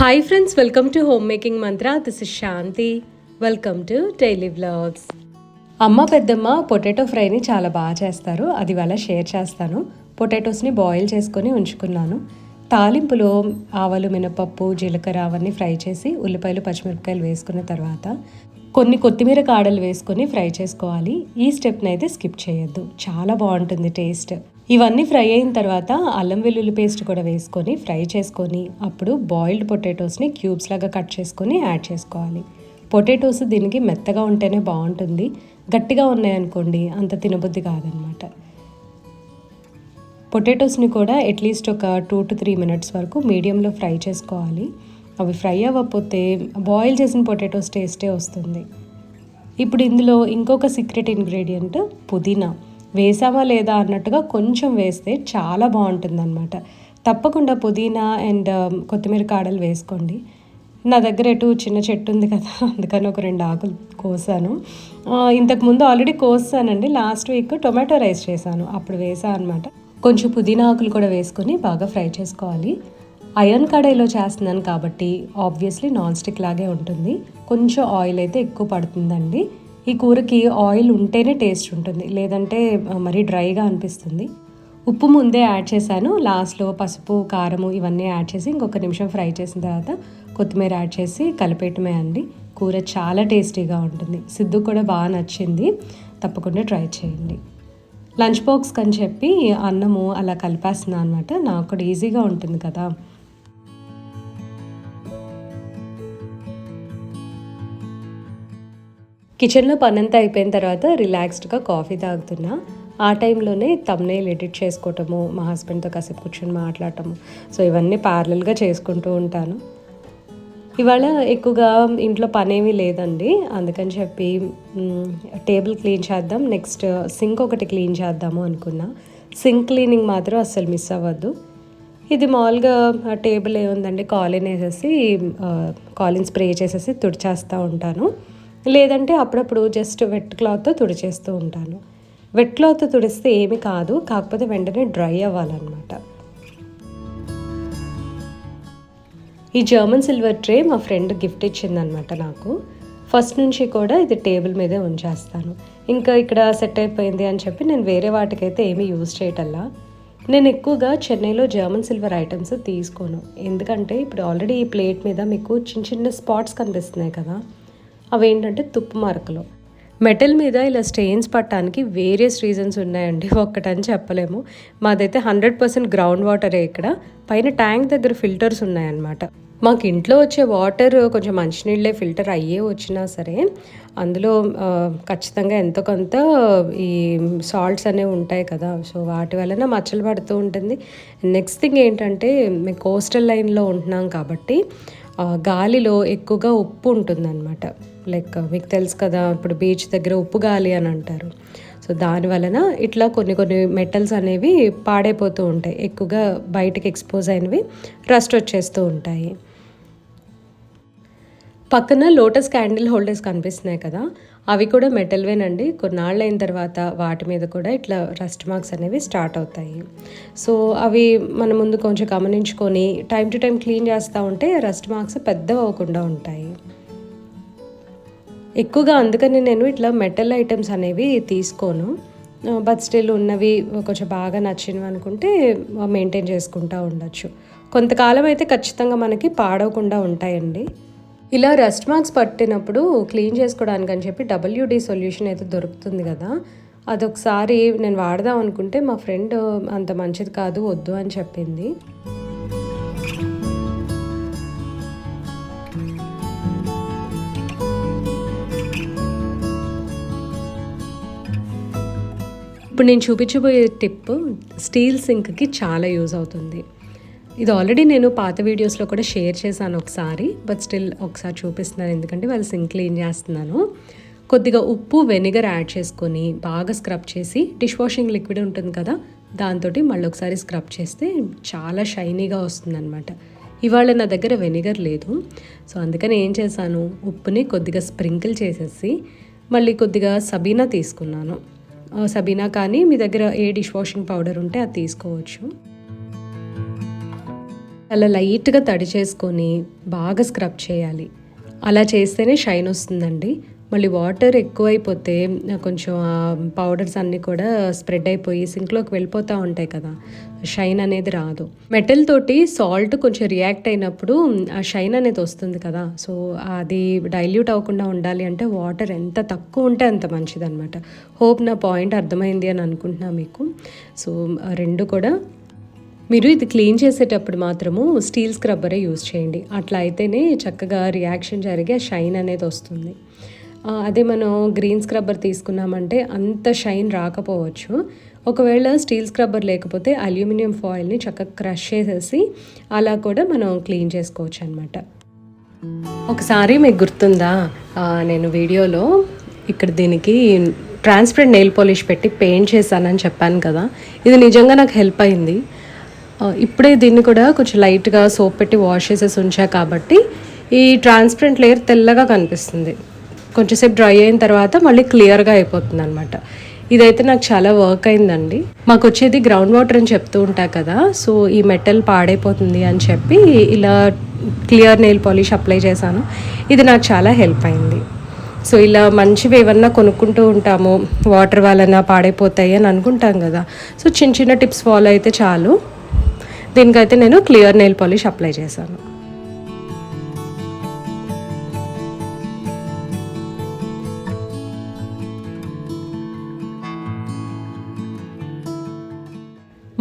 Hi friends, welcome to home making Mantra. This is Shanti. Welcome to daily vlogs. అమ్మ పెద్దమ్మ potato ఫ్రైని చాలా బాగా చేస్తారు. అది వాళ్ళ షేర్ చేస్తాను. పొటాటోస్ని బాయిల్ చేసుకొని ఉంచుకున్నాను. తాలింపులో ఆవాలు, మినపప్పు, జీలకర్ర అవన్నీ ఫ్రై చేసి ఉల్లిపాయలు, పచ్చిమిరపకాయలు వేసుకున్న తర్వాత కొన్ని కొత్తిమీర కాడలు వేసుకొని ఫ్రై చేసుకోవాలి. ఈ స్టెప్ని అయితే స్కిప్ చేయొద్దు, చాలా బాగుంటుంది టేస్ట్. ఇవన్నీ ఫ్రై అయిన తర్వాత అల్లం వెల్లుల్లి పేస్ట్ కూడా వేసుకొని ఫ్రై చేసుకొని అప్పుడు బాయిల్డ్ పొటాటోస్ని క్యూబ్స్ లాగా కట్ చేసుకొని యాడ్ చేసుకోవాలి. పొటాటోస్ దీనికి మెత్తగా ఉంటేనే బాగుంటుంది, గట్టిగా ఉన్నాయనుకోండి అంత తినబుద్ధి కాదనమాట. పొటాటోస్ని కూడా అట్లీస్ట్ ఒక 2 to 3 minutes వరకు మీడియంలో ఫ్రై చేసుకోవాలి. అవి ఫ్రై అవ్వకపోతే బాయిల్ చేసిన పొటాటోస్ టేస్టే వస్తుంది. ఇప్పుడు ఇందులో ఇంకొక సీక్రెట్ ఇంగ్రీడియంట్ పుదీనా. వేసామా లేదా అన్నట్టుగా కొంచెం వేస్తే చాలా బాగుంటుంది అనమాట. తప్పకుండా పుదీనా అండ్ కొత్తిమీర కాడలు వేసుకోండి. నా దగ్గర ఎటు చిన్న చెట్టు ఉంది కదా, అందుకని ఒక 2 ఆకులు కోసాను. ఇంతకుముందు ఆల్రెడీ కోసానండి. లాస్ట్ వీక్ టొమాటో రైస్ చేశాను, అప్పుడు వేసాను అనమాట. కొంచెం పుదీనా ఆకులు కూడా వేసుకొని బాగా ఫ్రై చేసుకోవాలి. ఐరన్ కడాయిలో చేస్తున్నాను కాబట్టి ఆబ్వియస్లీ నాన్ స్టిక్ లాగే ఉంటుంది. కొంచెం ఆయిల్ అయితే ఎక్కువ పడుతుందండి. ఈ కూరకి ఆయిల్ ఉంటేనే టేస్ట్ ఉంటుంది, లేదంటే మరీ డ్రైగా అనిపిస్తుంది. ఉప్పు ముందే యాడ్ చేశాను. లాస్ట్లో పసుపు, కారము ఇవన్నీ యాడ్ చేసి ఇంకొక నిమిషం ఫ్రై చేసిన తర్వాత కొత్తిమీర యాడ్ చేసి కలిపేయటమే అండి. కూర చాలా టేస్టీగా ఉంటుంది. సిద్ధు కూడా బాగా నచ్చింది. తప్పకుండా ట్రై చేయండి. లంచ్ బాక్స్ అని చెప్పి అన్నము అలా కలిపేస్తున్నాను అనమాట. నాకు కూడా ఈజీగా ఉంటుంది కదా. కిచెన్లో పనంతా అయిపోయిన తర్వాత రిలాక్స్డ్గా కాఫీ తాగుతున్నా. ఆ టైంలోనే థంబ్నెయిల్ ఎడిట్ చేసుకోవటము, మా హస్బెండ్తో కాసేపు కూర్చొని మాట్లాడటము, సో ఇవన్నీ ప్యారలల్గా చేసుకుంటూ ఉంటాను. ఇవాళ ఎక్కువగా ఇంట్లో పనేమీ లేదండి, అందుకని చెప్పి టేబుల్ క్లీన్ చేద్దాం, నెక్స్ట్ సింక్ ఒకటి క్లీన్ చేద్దాము అనుకున్నా. సింక్ క్లీనింగ్ మాత్రం అస్సలు మిస్ అవ్వద్దు. ఇది మామూలుగా టేబుల్ ఏముందండి, కాలిన్ వేసేసి కాలిన్ స్ప్రే చేసేసి తుడిచేస్తూ ఉంటాను. లేదంటే అప్పుడప్పుడు జస్ట్ వెట్ క్లాత్తో తుడిచేస్తూ ఉంటాను. వెట్ క్లాత్ తుడిస్తే ఏమి కాదు, కాకపోతే వెంటనే డ్రై అవ్వాలన్నమాట. ఈ జర్మన్ సిల్వర్ ట్రే మా ఫ్రెండ్ గిఫ్ట్ ఇచ్చిందనమాట నాకు. ఫస్ట్ నుంచి కూడా ఇది టేబుల్ మీదే ఉంచేస్తాను. ఇంకా ఇక్కడ సెట్ అయిపోయింది అని చెప్పి నేను వేరే వాటికైతే ఏమీ యూజ్ చేయటల్లా. నేను ఎక్కువగా చెన్నైలో జర్మన్ సిల్వర్ ఐటమ్స్ తీసుకోను, ఎందుకంటే ఇప్పుడు ఆల్రెడీ ఈ ప్లేట్ మీద మీకు చిన్న చిన్న స్పాట్స్ కనిపిస్తున్నాయి కదా, అవేంటంటే తుప్పు మార్కులు. మెటల్ మీద ఇలా స్టెయిన్స్ పట్టడానికి వేరియస్ రీజన్స్ ఉన్నాయండి, ఒక్కటని చెప్పలేము. మాదైతే 100% గ్రౌండ్ వాటరే. ఇక్కడ పైన ట్యాంక్ దగ్గర ఫిల్టర్స్ ఉన్నాయన్నమాట. మాకు ఇంట్లో వచ్చే వాటర్ కొంచెం మంచినీళ్ళే ఫిల్టర్ అయ్యే వచ్చినా సరే అందులో ఖచ్చితంగా ఎంతో కొంత ఈ సాల్ట్స్ అనేవి ఉంటాయి కదా, సో వాటి వలన మచ్చలు పడుతూ ఉంటుంది. నెక్స్ట్ థింగ్ ఏంటంటే మేము కోస్టల్ లైన్లో ఉంటున్నాం కాబట్టి గాలిలో ఎక్కువగా ఉప్పు ఉంటుందన్నమాట. లైక్ మీకు తెలుసు కదా, ఇప్పుడు బీచ్ దగ్గర ఉప్పు గాలి అని అంటారు. సో దాని వలన ఇట్లా కొన్ని కొన్ని మెటల్స్ అనేవి పాడైపోతూ ఉంటాయి, ఎక్కువగా బయటకు ఎక్స్పోజ్ అయినవి రస్ట్ వచ్చేస్తూ ఉంటాయి. పక్కన లోటస్ క్యాండిల్ హోల్డర్స్ కనిపిస్తున్నాయి కదా, అవి కూడా మెటల్వేనండి. కొన్నాళ్ళు అయిన తర్వాత వాటి మీద కూడా ఇట్లా రస్ట్ మార్క్స్ అనేవి స్టార్ట్ అవుతాయి. సో అవి మన ముందు కొంచెం గమనించుకొని టైం టు టైం క్లీన్ చేస్తూ ఉంటే రస్ట్ మార్క్స్ పెద్దవి అవ్వకుండా ఉంటాయి. ఎక్కువగా అందుకని నేను ఇట్లా మెటల్ ఐటమ్స్ అనేవి తీసుకోను. బట్ స్టిల్ ఉన్నవి కొంచెం బాగా నచ్చినవి అనుకుంటే మెయింటైన్ చేసుకుంటూ ఉండొచ్చు. కొంతకాలం అయితే ఖచ్చితంగా మనకి పాడవకుండా ఉంటాయండి. ఇలా రస్ట్ మార్క్స్ పట్టినప్పుడు క్లీన్ చేసుకోవడానికి అని చెప్పి WD సొల్యూషన్ అయితే దొరుకుతుంది కదా, అదొకసారి నేను వాడదాం అనుకుంటే మా ఫ్రెండ్ అంత మంచిది కాదు, వద్దు అని చెప్పింది. ఇప్పుడు నేను చూపించబోయే టిప్ స్టీల్ సింక్కి చాలా యూజ్ అవుతుంది. ఇది ఆల్రెడీ నేను పాత వీడియోస్లో కూడా షేర్ చేశాను ఒకసారి, బట్ స్టిల్ ఒకసారి చూపిస్తున్నాను ఎందుకంటే వాళ్ళు సింక్ క్లీన్ చేస్తున్నాను. కొద్దిగా ఉప్పు, వెనిగర్ యాడ్ చేసుకొని బాగా స్క్రబ్ చేసి, డిష్ వాషింగ్ లిక్విడ్ ఉంటుంది కదా దాంతో మళ్ళీ ఒకసారి స్క్రబ్ చేస్తే చాలా షైనీగా వస్తుందన్నమాట. ఇవాళ నా దగ్గర వెనిగర్ లేదు, సో అందుకని ఏం చేశాను, ఉప్పుని కొద్దిగా స్ప్రింకిల్ చేసేసి మళ్ళీ కొద్దిగా సబీనా తీసుకున్నాను. సబీనా కానీ మీ దగ్గర ఏ డిష్ వాషింగ్ పౌడర్ ఉంటే అది తీసుకోవచ్చు. అలా లైట్గా తడి చేసుకొని బాగా స్క్రబ్ చేయాలి. అలా చేస్తేనే షైన్ వస్తుందండి. మళ్ళీ వాటర్ ఎక్కువైపోతే కొంచెం పౌడర్స్ అన్నీ కూడా స్ప్రెడ్ అయిపోయి సింక్లోకి వెళ్ళిపోతూ ఉంటాయి కదా, షైన్ అనేది రాదు. మెటల్ తోటి సాల్ట్ కొంచెం రియాక్ట్ అయినప్పుడు ఆ షైన్ అనేది వస్తుంది కదా. సో అది డైల్యూట్ అవ్వకుండా ఉండాలి అంటే వాటర్ ఎంత తక్కువ ఉంటే అంత మంచిదన్నమాట. హోప్ నా పాయింట్ అర్థమైంది అని అనుకుంటున్నా మీకు. సో రెండు కూడా మీరు ఇది క్లీన్ చేసేటప్పుడు మాత్రము స్టీల్ స్క్రబ్బరే యూజ్ చేయండి. అట్లా అయితేనే చక్కగా రియాక్షన్ జరిగి ఆ షైన్ అనేది వస్తుంది. అదే మనం గ్రీన్ స్క్రబ్బర్ తీసుకున్నామంటే అంత షైన్ రాకపోవచ్చు. ఒకవేళ స్టీల్ స్క్రబ్బర్ లేకపోతే అల్యూమినియం ఫాయిల్ని చక్కగా క్రష్ చేసేసి అలా కూడా మనం క్లీన్ చేసుకోవచ్చు అనమాట. ఒకసారి మీకు గుర్తుందా, నేను వీడియోలో ఇక్కడ దీనికి ట్రాన్స్పరెంట్ నెయిల్ పాలిష్ పెట్టి పెయింట్ చేశానని చెప్పాను కదా. ఇది నిజంగా నాకు హెల్ప్ అయింది. ఇప్పుడే దీన్ని కూడా కొంచెం లైట్గా సోప్ పెట్టి వాష్ చేసేసి ఉంచా కాబట్టి ఈ ట్రాన్స్పరెంట్ లేయర్ తెల్లగా కనిపిస్తుంది. కొంచెంసేపు డ్రై అయిన తర్వాత మళ్ళీ క్లియర్గా అయిపోతుంది అనమాట. ఇదైతే నాకు చాలా వర్క్ అయిందండి. మాకు వచ్చేది గ్రౌండ్ వాటర్ అని చెప్తూ ఉంటా కదా. సో ఈ మెటల్ పాడైపోతుంది అని చెప్పి ఇలా క్లియర్ నెయిల్ పాలిష్ అప్లై చేశాను. ఇది నాకు చాలా హెల్ప్ అయింది. సో ఇలా మంచివి ఏమన్నా కొనుక్కుంటూ ఉంటాము, వాటర్ వలన పాడైపోతాయి అని అనుకుంటాం కదా. సో చిన్న చిన్న టిప్స్ ఫాలో అయితే చాలు. దీనికైతే నేను క్లియర్ నెయిల్ పాలిష్ అప్లై చేశాను.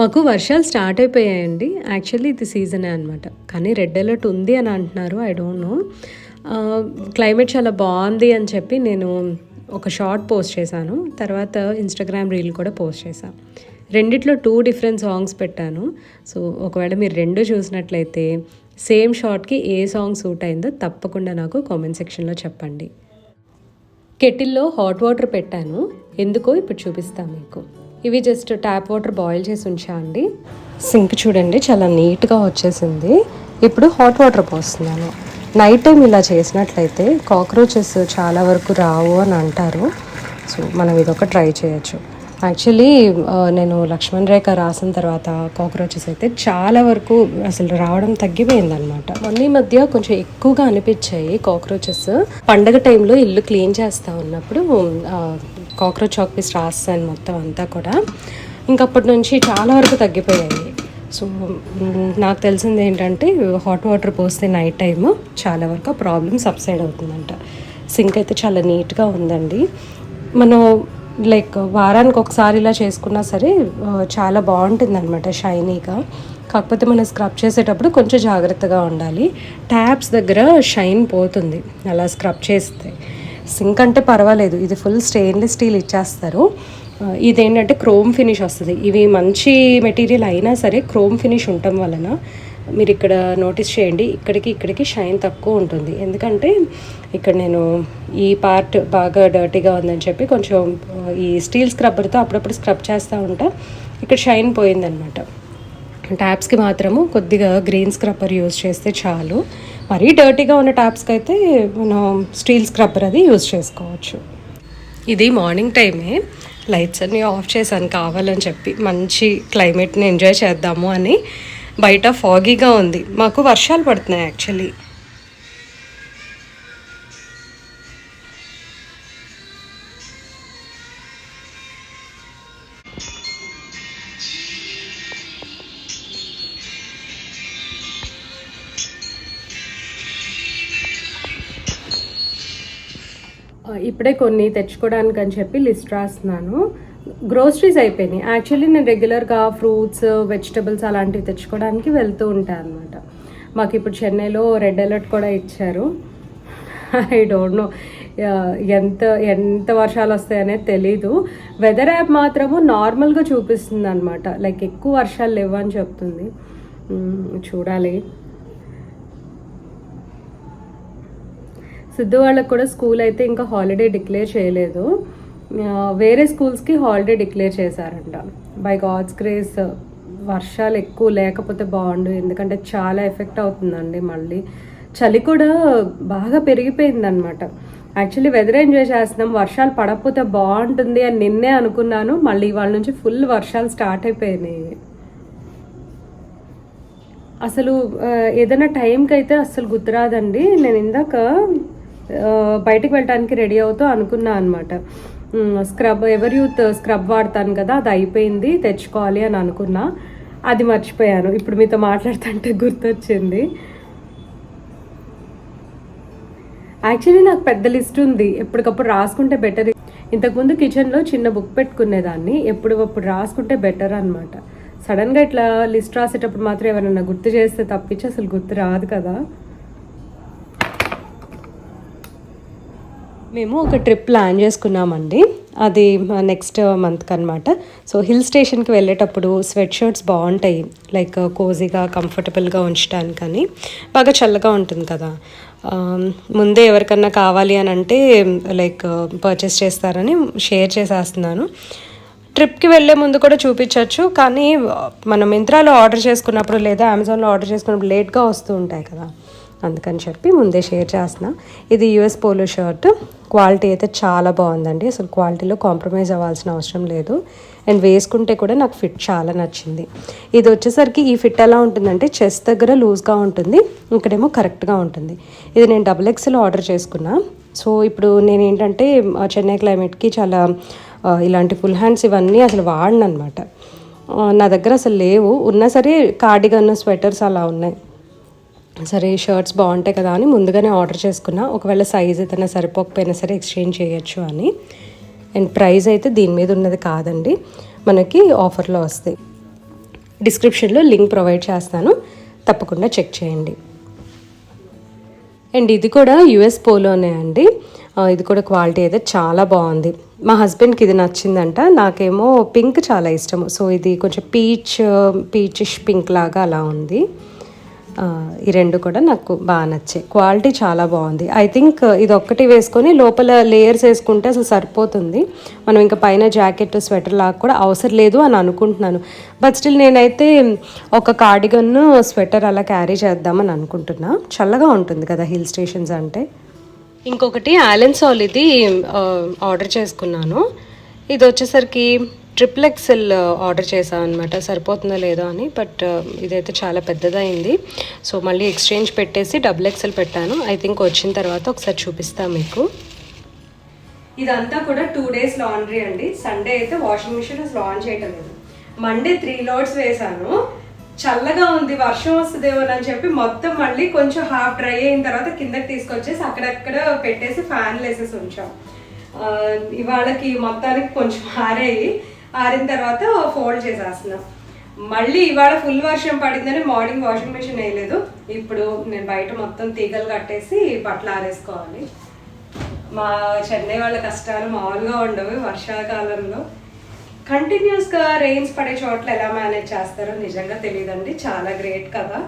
మాకు వర్షాలు స్టార్ట్ అయిపోయాయండి. యాక్చువల్లీ ఇది సీజనే అనమాట. కానీ రెడ్ అలర్ట్ ఉంది అని అంటున్నారు. I don't know. క్లైమేట్ చాలా బాగుంది అని చెప్పి నేను ఒక షార్ట్ పోస్ట్ చేశాను. తర్వాత ఇన్స్టాగ్రామ్ రీల్ కూడా పోస్ట్ చేశాను. రెండిట్లో 2 డిఫరెంట్ సాంగ్స్ పెట్టాను. సో ఒకవేళ మీరు రెండు చూసినట్లయితే సేమ్ షార్ట్కి ఏ సాంగ్ సూట్ అయిందో తప్పకుండా నాకు కామెంట్ సెక్షన్లో చెప్పండి. కెటిల్లో హాట్ వాటర్ పెట్టాను. ఎందుకో ఇప్పుడు చూపిస్తాను మీకు. ఇవి జస్ట్ ట్యాప్ వాటర్ బాయిల్ చేసి ఉంచా అండి. సింక్ చూడండి చాలా నీట్గా వచ్చేసింది. ఇప్పుడు హాట్ వాటర్ పోస్తున్నాను. నైట్ టైం ఇలా చేసినట్లయితే కాక్రోచెస్ చాలా వరకు రావు అని అంటారు. సో మనం ఇదొక ట్రై చేయొచ్చు. యాక్చువల్లీ నేను లక్ష్మణ్ రేఖ రాసిన తర్వాత కాక్రోచెస్ అయితే చాలా వరకు అసలు రావడం తగ్గిపోయిందనమాట. మొన్న ఈ మధ్య కొంచెం ఎక్కువగా అనిపించాయి కాక్రోచెస్. పండగ టైంలో ఇల్లు క్లీన్ చేస్తూ ఉన్నప్పుడు కాక్రోచ్ చాక్ పీస్ రాస్తాను మొత్తం అంతా కూడా. ఇంకప్పటి నుంచి చాలా వరకు తగ్గిపోయాయి. సో నాకు తెలిసింది ఏంటంటే హాట్ వాటర్ పోస్తే నైట్ టైము చాలా వరకు ప్రాబ్లమ్ సబ్సైడ్ అవుతుందంట. సింక్ అయితే చాలా నీట్గా ఉందండి. మనం లైక్ వారానికి ఒకసారి ఇలా చేసుకున్నా సరే చాలా బాగుంటుంది అనమాట, షైనీగా. కాకపోతే మనం స్క్రబ్ చేసేటప్పుడు కొంచెం జాగ్రత్తగా ఉండాలి. ట్యాప్స్ దగ్గర షైన్ పోతుంది అలా స్క్రబ్ చేస్తే. సింక్ అంటే పర్వాలేదు, ఇది ఫుల్ స్టెయిన్లెస్ స్టీల్ ఇచ్చేస్తారు. ఇదేంటంటే క్రోమ్ ఫినిష్ వస్తుంది. ఇవి మంచి మెటీరియల్ అయినా సరే క్రోమ్ ఫినిష్ ఉండటం వలన మీరు ఇక్కడ నోటీస్ చేయండి, ఇక్కడికి షైన్ తక్కువ ఉంటుంది. ఎందుకంటే ఇక్కడ నేను ఈ పార్ట్ బాగా డర్టీగా ఉందని చెప్పి కొంచెం ఈ స్టీల్ స్క్రబ్బర్తో అప్పుడప్పుడు స్క్రబ్ చేస్తూ ఉంటా. ఇక్కడ షైన్ పోయిందనమాట. ట్యాప్స్కి మాత్రము కొద్దిగా గ్రీన్ స్క్రబ్బర్ యూజ్ చేస్తే చాలు. మరీ డర్టీగా ఉన్న ట్యాప్స్కి అయితే మనం స్టీల్ స్క్రబ్బర్ అది యూజ్ చేసుకోవచ్చు. ఇది మార్నింగ్ టైమే, లైట్స్ అన్నీ ఆఫ్ చేశాను కావాలని చెప్పి. మంచి క్లైమేట్ని ఎంజాయ్ చేద్దాము అని. బయట ఫాగీగా ఉంది, మాకు వర్షాలు పడుతున్నాయి యాక్చువల్లీ. ఇప్పుడే కొన్ని తెచ్చుకోవడానికి అని చెప్పి లిస్ట్ రాస్తున్నాను. గ్రోసరీస్ అయిపోయినాయి. యాక్చువల్లీ నేను రెగ్యులర్గా ఫ్రూట్స్, వెజిటబుల్స్ అలాంటివి తెచ్చుకోవడానికి వెళ్తూ ఉంటాను అనమాట. మాకు ఇప్పుడు చెన్నైలో రెడ్ అలర్ట్ కూడా ఇచ్చారు. ఐ డోంట్ నో ఎంత వర్షాలు వస్తాయనేది తెలీదు. వెదర్ యాప్ మాత్రము నార్మల్గా చూపిస్తుంది అనమాట, లైక్ ఎక్కువ వర్షాలు లేవు అని చెప్తుంది. చూడాలి. సిద్ధు వాళ్ళకి కూడా స్కూల్ అయితే ఇంకా హాలిడే డిక్లేర్ చేయలేదు. వేరే స్కూల్స్కి హాలిడే డిక్లేర్ చేశారంట. బై గాడ్స్ గ్రేస్ వర్షాలు ఎక్కువ లేకపోతే బాగుండు, ఎందుకంటే చాలా ఎఫెక్ట్ అవుతుందండి. మళ్ళీ చలి కూడా బాగా పెరిగిపోయిందనమాట. యాక్చువల్లీ వెదర్ ఎంజాయ్ చేస్తున్నాం, వర్షాలు పడకపోతే బాగుంటుంది అని నిన్నే అనుకున్నాను. మళ్ళీ ఇవాళ నుంచి ఫుల్ వర్షాలు స్టార్ట్ అయిపోయినాయి. అసలు ఏదైనా టైంకి అయితే అస్సలు గుర్తురాదండి. నేను ఇందాక బయటకు వెళ్ళడానికి రెడీ అవుతూ అనుకున్నా అనమాట. స్క్రబ్ ఎవర్ యూత్ స్క్రబ్ వాడతాను కదా, అది అయిపోయింది, తెచ్చుకోవాలి అని అనుకున్నా. అది మర్చిపోయాను. ఇప్పుడు మీతో మాట్లాడుతుంటే గుర్తొచ్చింది. యాక్చువల్లీ నాకు పెద్ద లిస్ట్ ఉంది, ఎప్పటికప్పుడు రాసుకుంటే బెటర్. ఇంతకుముందు కిచెన్లో చిన్న బుక్ పెట్టుకునేదాన్ని, ఎప్పుడప్పుడు రాసుకుంటే బెటర్ అనమాట. సడన్గా ఇట్లా లిస్ట్ రాసేటప్పుడు మాత్రం ఎవరైనా గుర్తు చేస్తే తప్పించి అసలు గుర్తు రాదు కదా. మేము ఒక ట్రిప్ ప్లాన్ చేసుకున్నామండి, అది నెక్స్ట్ మంత్కి అనమాట. సో హిల్ స్టేషన్కి వెళ్ళేటప్పుడు స్వెట్ షర్ట్స్ బాగుంటాయి, లైక్ కోజీగా కంఫర్టబుల్గా ఉంచడానికని. బాగా చల్లగా ఉంటుంది కదా. ముందే ఎవరికన్నా కావాలి అని అంటే లైక్ పర్చేస్ చేస్తారని షేర్ చేసేస్తున్నాను. ట్రిప్కి వెళ్ళే ముందు కూడా చూపించవచ్చు, కానీ మనం మింత్రాలో ఆర్డర్ చేసుకున్నప్పుడు లేదా అమెజాన్లో ఆర్డర్ చేసుకున్నప్పుడు లేట్గా వస్తూ ఉంటాయి కదా, అందుకని చెప్పి ముందే షేర్ చేస్తున్నా. ఇది యూఎస్ పోలో షర్ట్. క్వాలిటీ అయితే చాలా బాగుందండి, అసలు క్వాలిటీలో కాంప్రమైజ్ అవ్వాల్సిన అవసరం లేదు. అండ్ వేసుకుంటే కూడా నాకు ఫిట్ చాలా నచ్చింది. ఇది వచ్చేసరికి ఈ ఫిట్ ఎలా ఉంటుందంటే చెస్ట్ దగ్గర లూజ్గా ఉంటుంది, ఇక్కడేమో కరెక్ట్గా ఉంటుంది. ఇది నేను XXL ఆర్డర్ చేసుకున్నా. సో ఇప్పుడు నేను ఏంటంటే చెన్నై క్లైమేట్కి చాలా ఇలాంటి ఫుల్ హ్యాండ్స్ ఇవన్నీ అసలు వాడను అనమాట. నా దగ్గర అసలు లేవు, ఉన్నా సరే కార్డిగన్ స్వెటర్స్ అలా ఉన్నాయి. సరే షర్ట్స్ బాగుంటాయి కదా అని ముందుగానే ఆర్డర్ చేసుకున్నా, ఒకవేళ సైజ్ ఏదైనా సరిపోకపోయినా సరే ఎక్స్చేంజ్ చేయొచ్చు అని. అండ్ ప్రైస్ అయితే దీని మీద ఉన్నది కాదండి, మనకి ఆఫర్లో వస్తాయి. డిస్క్రిప్షన్లో లింక్ ప్రొవైడ్ చేస్తాను, తప్పకుండా చెక్ చేయండి. అండ్ ఇది కూడా యుఎస్ పోలోనే అండి. ఇది కూడా క్వాలిటీ అయితే చాలా బాగుంది. మా హస్బెండ్కి ఇది నచ్చిందంట, నాకేమో పింక్ చాలా ఇష్టము. సో ఇది కొంచెం పీచిష్ పింక్ లాగా అలా ఉంది. ఈ రెండు కూడా నాకు బాగా నచ్చాయి, క్వాలిటీ చాలా బాగుంది. ఐ థింక్ ఇది ఒక్కటి వేసుకొని లోపల లేయర్స్ వేసుకుంటే అసలు సరిపోతుంది, మనం ఇంకా పైన జాకెట్ స్వెటర్ లాగా కూడా అవసరం లేదు అని అనుకుంటున్నాను. బట్ స్టిల్ నేనైతే ఒక కార్డిగన్ స్వెటర్ అలా క్యారీ చేద్దామని అనుకుంటున్నా, చల్లగా ఉంటుంది కదా హిల్ స్టేషన్స్ అంటే. ఇంకొకటి ఆలెన్ సాల్ ఇది ఆర్డర్ చేసుకున్నాను. ఇది వచ్చేసరికి XXL ఆర్డర్ చేశాను అనమాట, సరిపోతుందో లేదో అని. బట్ ఇదైతే చాలా పెద్దదైంది, సో మళ్ళీ ఎక్స్చేంజ్ పెట్టేసి XXL పెట్టాను. ఐ థింక్ వచ్చిన తర్వాత ఒకసారి చూపిస్తాను మీకు. ఇదంతా కూడా 2 days లాండ్రీ అండి. సండే అయితే వాషింగ్ మిషన్ అసలు ఆన్ చేయటం లేదు. మండే 3 loads వేసాను. చల్లగా ఉంది, వర్షం వస్తుందేమో అని చెప్పి మొత్తం మళ్ళీ కొంచెం హాఫ్ డ్రై అయిన తర్వాత కిందకి తీసుకొచ్చేసి అక్కడక్కడ పెట్టేసి ఫ్యాన్లు వేసేసి ఉంచాం. ఇవాళకి మొత్తానికి కొంచెం ఆరిన తర్వాత ఫోల్డ్ చేసేస్తున్నాం. మళ్ళీ ఇవాళ ఫుల్ వర్షం పడిందని మార్నింగ్ వాషింగ్ మిషన్ వేయలేదు. ఇప్పుడు నేను బయట మొత్తం తీగలు కట్టేసి బట్టలు ఆరేసుకోవాలి. మా చెన్నై వాళ్ళ కష్టాలు మామూలుగా ఉండవు. వర్షాకాలంలో కంటిన్యూస్గా రెయిన్స్ పడే చోట్ల ఎలా మేనేజ్ చేస్తారో నిజంగా తెలియదండి, చాలా గ్రేట్ కదా.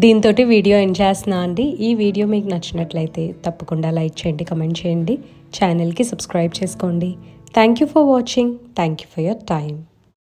దీంతో వీడియో ఎండ్ చేస్తున్నా అండి. ఈ వీడియో మీకు నచ్చినట్లయితే తప్పకుండా లైక్ చేయండి, కమెంట్ చేయండి, ఛానల్కి సబ్స్క్రైబ్ చేసుకోండి. Thank you for watching. Thank you for your time.